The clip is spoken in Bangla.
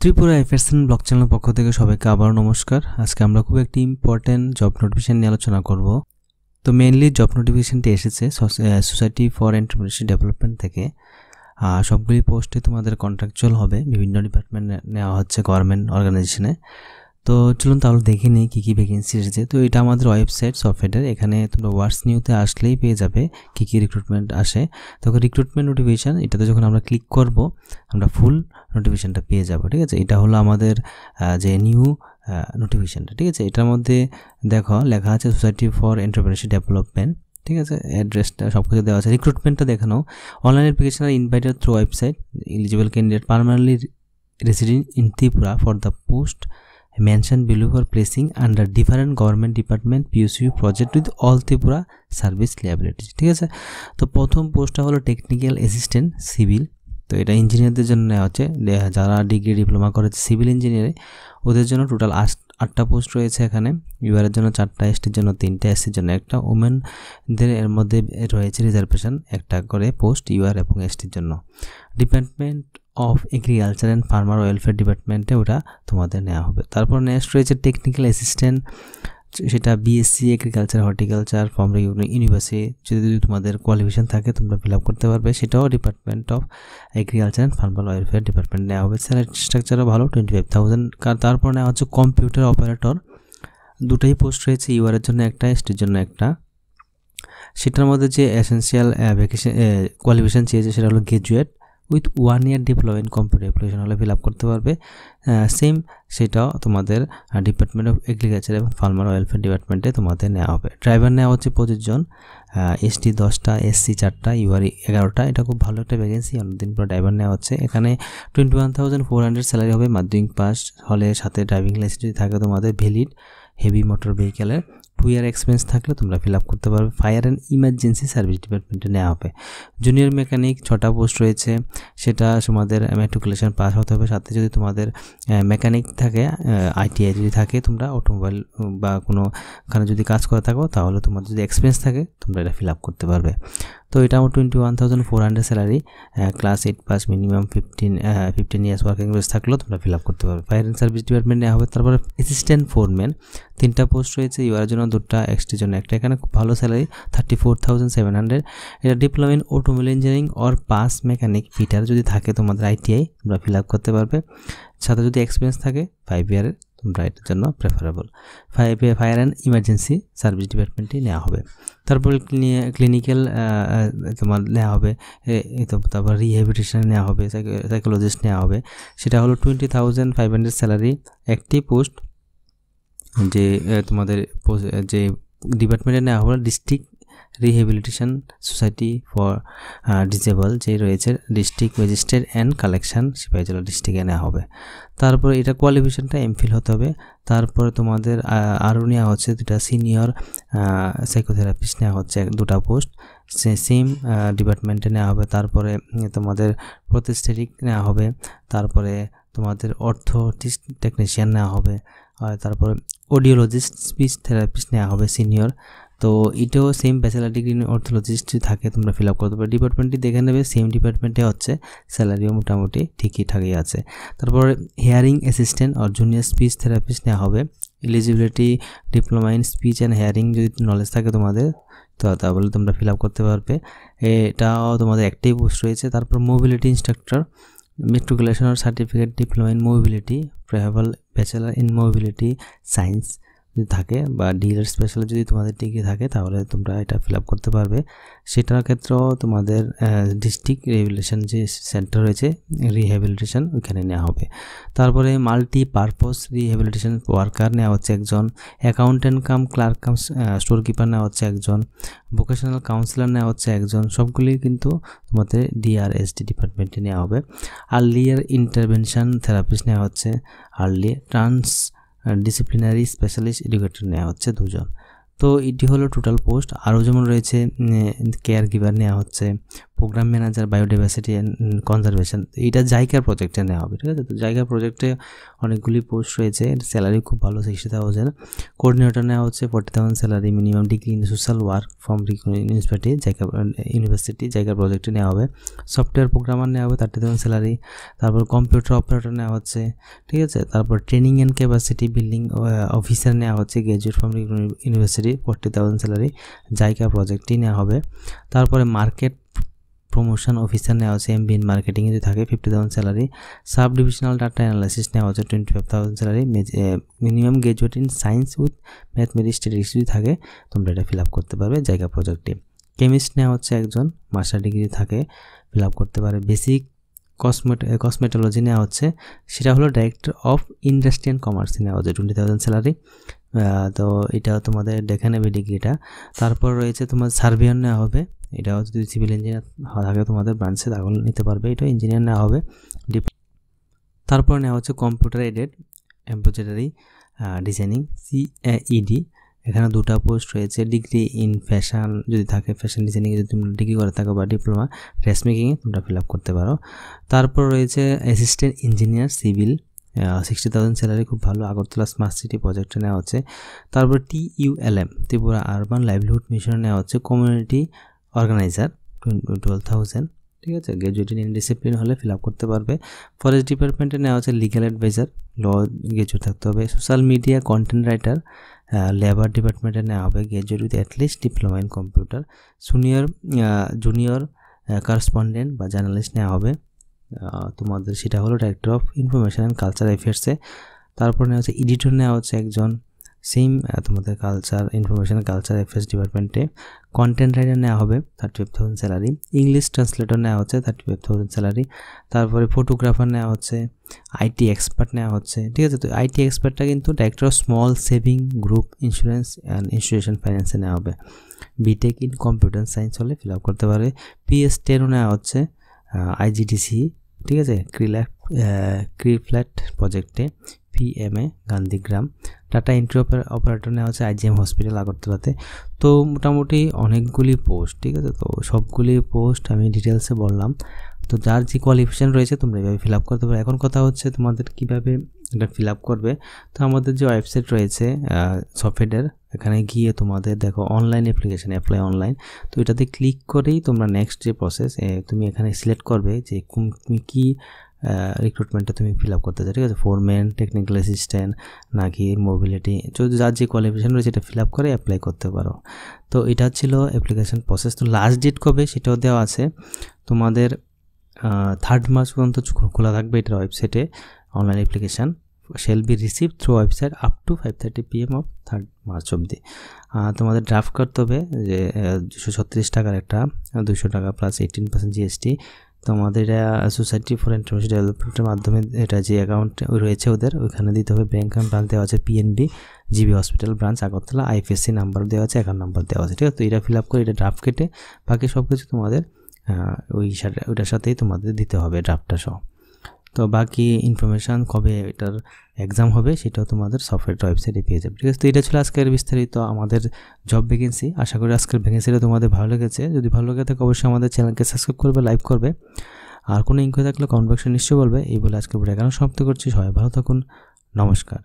ত্রিপুরা এফএসএন ব্লক চ্যানেল পক্ষ থেকে সবাইকে আবার নমস্কার। আজকে আমরা খুব একটি ইম্পর্টেন্ট জব নোটিফিকেশন নিয়ে আলোচনা করব। তো মেইনলি জব নোটিফিকেশনটি এসেছে সোসাইটি ফর এন্টারপ্রেনারশিপ ডেভেলপমেন্ট থেকে। সবগুলি পোস্টে তোমাদের কন্ট্রাকচুয়াল হবে, বিভিন্ন ডিপার্টমেন্ট নেওয়া হচ্ছে গভর্নমেন্ট অর্গানাইজেশনে। তো চলুন তাহলে দেখে নিই কী কী ভ্যাকেন্সি এসেছে। তো এটা আমাদের ওয়েবসাইট সফটওয়্যারের, এখানে তোমরা ওয়ার্ডস নিউতে আসলেই পেয়ে যাবে কী কী রিক্রুটমেন্ট আসে। তখন রিক্রুটমেন্ট নোটিফিকেশান এটাতে যখন আমরা ক্লিক করব আমরা ফুল নোটিফিকেশানটা পেয়ে যাব। ঠিক আছে, এটা হলো আমাদের যে নিউ নোটিফিকেশানটা। ঠিক আছে, এটার মধ্যে দেখো লেখা আছে সোসাইটি ফর এন্টারপ্রেনারশিপ ডেভেলপমেন্ট। ঠিক আছে, অ্যাড্রেসটা সব কিছু দেওয়া আছে। রিক্রুটমেন্টটা দেখানো, অনলাইন অ্যাপ্লিকেশন আর invited through website, eligible candidate permanently resident in Tripura for the post mentioned below for placing under different government department PSU project with all Tripura service liabilities। ঠিক আছে, তো প্রথম পোস্টটা হলো টেকনিক্যাল অ্যাসিস্ট্যান্ট সিভিল। তো এটা ইঞ্জিনিয়ারদের জন্য নেওয়া হচ্ছে, যারা ডিগ্রি ডিপ্লোমা করেছে সিভিল ইঞ্জিনিয়ারে ওদের জন্য টোটাল 8টা পোস্ট রয়েছে এখানে। ইউআরের জন্য 4টা, এসটির জন্য 3টা, এসসির জন্য 1টা, ওমেনদের এর মধ্যে রয়েছে রিজার্ভেশন 1টা করে পোস্ট ইউআর এবং এসটির জন্য। Department of agriculture and farmer welfare ডিপার্টমেন্টে ওটা তোমাদের নেওয়া হবে। তারপর নেক্সট রয়েছে টেকনিক্যাল অ্যাসিস্ট্যান্ট, সেটা BSc agriculture horticulture from university, যদি তোমাদের কোয়ালিফিকেশন থাকে তোমরা ফিল আপ করতে পারবে। সেটাও department of agriculture and farmer welfare department নেওয়া হবে। স্যালারি স্ট্রাকচারও ভালো, 25,000। তারপর নেওয়া হচ্ছে কম্পিউটার অপারেটর, দুটাই পোস্ট রয়েছে, ইউআরের জন্য 1টা, এসটির জন্য 1টা। সেটার মধ্যে যে এসেন্সিয়াল কোয়ালিফিকেশান চেয়েছে সেটা হলো graduate with 1 year diploma in computer application হলে ফিল আপ করতে পারবে। সেম সেটাও তোমাদের ডিপার্টমেন্ট অফ এগ্রিকালচার এবং ফার্মার ওয়েলফেয়ার ডিপার্টমেন্টে তোমাদের নেওয়া হবে। ড্রাইভার নেওয়া হচ্ছে 25 জন, এসটি 10টা, এসসি 4টা, ইউআর 11টা। এটা খুব ভালো একটা ভ্যাকেন্সি, অন্যদিন পর ড্রাইভার নেওয়া হচ্ছে। এখানে 21,400 স্যালারি হবে। মাধ্যমিক পাস হলে সাথে ড্রাইভিং লাইসেন্স যদি থাকে তোমাদের ভ্যালিড, হেভি মোটর ভেহিকেলের 2 year এক্সপিরিয়েন্স থাকলে তোমরা ফিল আপ করতে পারবে। ফায়ার অ্যান্ড ইমার্জেন্সি সার্ভিস ডিপার্টমেন্টে নেওয়া হবে। জুনিয়র মেকানিক 6টা পোস্ট রয়েছে, সেটা তোমাদের ম্যাট্রিকুলেশন পাস হতে হবে। সাথে যদি তোমাদের মেকানিক থাকে, আইটিআই যদি থাকে, তোমরা অটোমোবাইল বা কোনোখানে যদি কাজ করে থাকো তাহলে তোমাদের যদি এক্সপিরিয়েন্স থাকে তোমরা এটা ফিল আপ করতে পারবে। তো এটা আমার 21,400 salary, class 8 pass, minimum 15 years working experience থাকলেও তোমরা ফিল আপ করতে পারবে। ফায়ার অ্যান্ড সার্ভিস ডিপার্টমেন্ট নেওয়া হবে। তারপরে অ্যাসিস্ট্যান্ট ফোরম্যান 3টা পোস্ট রয়েছে, ইউআর জন্য 2টা, এক্সটির জন্য 1টা। এখানে খুব ভালো স্যালারি 34,700। এটা diploma in automobile engineering or pass mechanic fitter যদি থাকে তোমাদের আইটিআই, তোমরা ফিল আপ করতে পারবে। সাথে যদি এক্সপিরিয়েন্স থাকে 5 ইয়ারের, তোমরা এটার জন্য preferable. Fire and emergency service ডিপার্টমেন্টই নেওয়া হবে। তারপর ক্লিনিক্যাল তোমার নেওয়া হবে। তারপর রিহ্যাবিলিটেশন নেওয়া হবে, সাইকোলজিস্ট নেওয়া হবে। সেটা হলো 20,500 স্যালারি। একটি পোস্ট যে তোমাদের যে ডিপার্টমেন্টে নেওয়া হবে district rehabilitation society for disable যে রয়েছে, district magistrate and collection Sepahijala ডিস্ট্রিক্টে নেওয়া হবে। তারপরে এটা কোয়ালিফিকেশনটা এমফিল হতে হবে। তারপরে তোমাদের আরও নেওয়া হচ্ছে 2টা সিনিয়র সাইকোথেরাপিস্ট নেওয়া হচ্ছে, 2টা পোস্ট সেম ডিপার্টমেন্টে নেওয়া হবে। তারপরে তোমাদের প্রোস্থেটিক নেওয়া হবে। তারপরে তোমাদের অর্থোটিস্ট টেকনিশিয়ান নেওয়া হবে। আর তারপরে অডিওলজিস্ট স্পিচ থেরাপিস্ট নেওয়া হবে সিনিয়র। তো এটাও সেম ব্যাচেলার ডিগ্রি অর্থোলজিস্ট থাকে, তোমরা ফিল আপ করতে পারো। ডিপার্টমেন্টটি দেখে নেবে, সেম ডিপার্টমেন্টে হচ্ছে, স্যালারিও মোটামুটি ঠিকই ঠাকই আছে। তারপর হিয়ারিং অ্যাসিস্ট্যান্ট আর জুনিয়র স্পিচ থেরাপিস্ট নেওয়া হবে। Eligibility diploma in speech and hearing যদি নলেজ থাকে তোমাদের তো তাহলে তোমরা ফিল আপ করতে পারবে। এটাও তোমাদের একটাই পোস্ট রয়েছে। তারপর মোবিলিটি ইনস্ট্রাক্টর, মেট্রিকুলেশন আর certificate diploma in mobility, preferable bachelor in mobility science যদি থাকে বা ডিলার স্পেশাল যদি তোমাদের ডিগ্রি থাকে তাহলে তোমরা এটা ফিল আপ করতে পারবে। সেটার ক্ষেত্রেও তোমাদের ডিস্ট্রিক্ট রিহ্যাবিলিটেশন যে সেন্টার রয়েছে রিহ্যাবিলিটেশন ওইখানে নেওয়া হবে। তারপরে মাল্টিপারপোজ রিহ্যাবিলিটেশন ওয়ার্কার নেওয়া হচ্ছে 1জন, accountant cum clerk cum store keeper নেওয়া হচ্ছে 1জন, ভোকেশনাল কাউন্সিলর নেওয়া হচ্ছে 1জন। সবগুলি কিন্তু তোমাদের ডিআরএসডি ডিপার্টমেন্টে নেওয়া হবে। আর্লিয়ার ইন্টারভেনশন থেরাপিস্ট নেওয়া হচ্ছে, আর্লি ডিসিপ্লিনারি স্পেশালিস্ট এডুকেটর নেওয়া হচ্ছে 2জন। তো এটি হলো টোটাল পোস্ট। আরও যেমন রয়েছে কেয়ার গিভার নেওয়া হচ্ছে programme manager biodiversity and conservation, এইটা জাইকার প্রজেক্টে নেওয়া হবে, ঠিক আছে। তো জাইকার প্রজেক্টে অনেকগুলি পোস্ট রয়েছে, স্যালারি খুব ভালো 60,000। কোঅর্ডিনেটর নেওয়া হচ্ছে 40,000 salary, minimum degree in social work from university জাইকার প্রজেক্টে নেওয়া হবে। সফটওয়্যার প্রোগ্রামার নেওয়া হবে 30,000 স্যালারি। তারপর কম্পিউটার অপারেটর নেওয়া হচ্ছে, ঠিক আছে। তারপর training and capacity building officer নেওয়া হচ্ছে graduate from university 40,000 salary, JICA প্রজেক্টই নেওয়া হবে। তারপরে মার্কেট প্রমোশন অফিসার নেওয়া হচ্ছে এমবি ইন মার্কেটিং যদি থাকে 50,000 salary. Sub divisional data analysis নেওয়া হচ্ছে 25,000 salary. Minimum graduate in science with mathematics statistics যদি থাকে তোমরা এটা ফিল আপ করতে পারবে জায়গা প্রজেক্টে। কেমিস্ট নেওয়া হচ্ছে একজন, মাস্টার ডিগ্রি থাকে, ফিল আপ করতে পারে। বেসিক কসমেটোলজি নেওয়া হচ্ছে, সেটা হলো director of industry and commerce নেওয়া হচ্ছে 20,000 স্যালারি। তো এটা তোমাদের দেখে নেবে ডিগ্রিটা। তারপর রয়েছে তোমার সার্ভেয়ার নেওয়া হবে, এটাও যদি সিভিল ইঞ্জিনিয়ার থাকে তোমাদের ব্রাঞ্চে তাহলে নিতে পারবে, এটা ইঞ্জিনিয়ার নেওয়া হবে। তারপর নেওয়া হচ্ছে computer aided embroidery designing CAED, এখানে 2টা পোস্ট রয়েছে। ডিগ্রি ইন ফ্যাশন যদি থাকে, ফ্যাশন ডিজাইনিংয়ে যদি তোমরা ডিগ্রি করে থাকো বা ডিপ্লোমা ড্রেস মেকিংয়ে তোমরা ফিল আপ করতে পারো। তারপর রয়েছে অ্যাসিস্ট্যান্ট ইঞ্জিনিয়ার সিভিল 60,000 স্যালারি, খুব ভালো, আগরতলা স্মার্ট সিটি প্রজেক্টে নেওয়া হচ্ছে। তারপর TULM ত্রিপুরা আরবান লাইভলিহুড মিশনে নেওয়া হচ্ছে কমিউনিটি অর্গানাইজার 12,000, ঠিক আছে। গ্র্যাজুয়েট ইন ডিসিপ্লিন হলে ফিল আপ করতে পারবে। ফরেস্ট ডিপার্টমেন্টে নেওয়া হচ্ছে লিগ্যাল অ্যাডভাইজার, ল গ্র্যাজুয়েট থাকতে হবে। Social media content writer labour ডিপার্টমেন্টে নেওয়া হবে graduate with at least diploma in computer. Junior correspondent বা জার্নালিস্ট নেওয়া হবে তোমাদের, সেটা হলো director of information and culture অ্যাফেয়ার্সে। তারপর নেওয়া হচ্ছে এডিটর নেওয়া হচ্ছে একজন, সেম তোমাদের কালচার ইনফরমেশন কালচার অ্যাফেয়ার্স ডিপার্টমেন্টে। কন্টেন্ট রাইটার নেওয়া হবে 35,000 স্যালারি। ইংলিশ ট্রান্সলেটর নেওয়া হচ্ছে 35,000 স্যালারি। তারপরে ফটোগ্রাফার নেওয়া হচ্ছে, IT এক্সপার্ট নেওয়া হচ্ছে, ঠিক আছে। তো IT এক্সপার্টটা কিন্তু director of small saving group insurance and institution ফাইন্যান্সে নেওয়া হবে। বিটেক ইন কম্পিউটার সায়েন্স হলে ফিল আপ করতে পারে। PS10 নেওয়া হচ্ছে IGDC, ঠিক আছে, ক্রিফ্ল্যাট প্রজেক্টে PMA Gandhigram. Tata entry operator নেওয়া হচ্ছে IGM হসপিটাল আগরতলাতে। তো মোটামুটি অনেকগুলি পোস্ট, ঠিক আছে। তো সবগুলি পোস্ট আমি ডিটেলসে বললাম। তো যার যে কোয়ালিফিকেশান রয়েছে তোমরা এভাবে ফিল আপ করতে পারো। এখন কথা হচ্ছে তোমাদের কীভাবে এটা ফিল আপ করবে। তো আমাদের যে ওয়েবসাইট রয়েছে সফটওয়্যার, এখানে গিয়ে তোমাদের দেখো অনলাইন অ্যাপ্লিকেশান অ্যাপ্লাই অনলাইন, তো এটাতে ক্লিক করেই তোমরা নেক্সট যে প্রসেস তুমি এখানে সিলেক্ট করবে যে তুমি কী রিক্রুটমেন্টটা তুমি ফিল আপ করতে চাও, ঠিক আছে। ফোরম্যান, টেকনিক্যাল অ্যাসিস্ট্যান্ট নাকি মোবিলিটি, যার যে কোয়ালিফিকেশান রয়েছে এটা ফিল আপ করে অ্যাপ্লাই করতে পারো। তো এটা ছিল অ্যাপ্লিকেশান প্রসেস। তো লাস্ট ডেট কবে সেটাও দেওয়া আছে তোমাদের 3rd মার্চ পর্যন্ত খোলা থাকবে এটার ওয়েবসাইটে। Online application shall be received through website up to 5:30 PM of 3rd March অবধি। তোমাদের ড্রাফট করতে হবে যে 236 টাকার একটা, 200 টাকা প্লাস 18% GST। তোমাদের এটা সোসাইটি ফর এন্টারপ্রেনিউরশিপ ডেভেলপমেন্টের মাধ্যমে এটা যে অ্যাকাউন্ট রয়েছে ওদের ওইখানে দিতে হবে। ব্যাঙ্ক অ্যাকাউন্ট ব্রাঞ্চ দেওয়া আছে PNB GB hospital branch Agartala, IFSC number দেওয়া আছে, অ্যাকাউন্ট নাম্বার দেওয়া আছে, ঠিক আছে। তো এটা ফিল আপ করে এটা ড্রাফট কেটে বাকি সব কিছু তোমাদের ওইটার সাথেই তোমাদের দিতে হবে ড্রাফটটা সহ। তো বাকি ইনফরমেশান কবে এটার এক্সাম হবে সেটাও তোমাদের সফটওয়্যার ওয়েবসাইটে পেয়ে যাবে, ঠিক আছে। তো এটা ছিল আজকের বিস্তারিত আমাদের জব ভ্যাকেন্সি। আশা করি আজকের ভ্যাকেন্সিটা তোমাদের ভালো লেগেছে। যদি ভালো লেগে থাকে অবশ্যই আমাদের চ্যানেলকে সাবস্ক্রাইব করবে, লাইক করবে, আর কোনো ইনকোয়ারি থাকলে কমেন্ট বক্সে নিশ্চয়ই বলবে। এই বলে আজকে ভিডিও এখানে সমাপ্ত করছি। সবাই ভালো থাকুন, নমস্কার।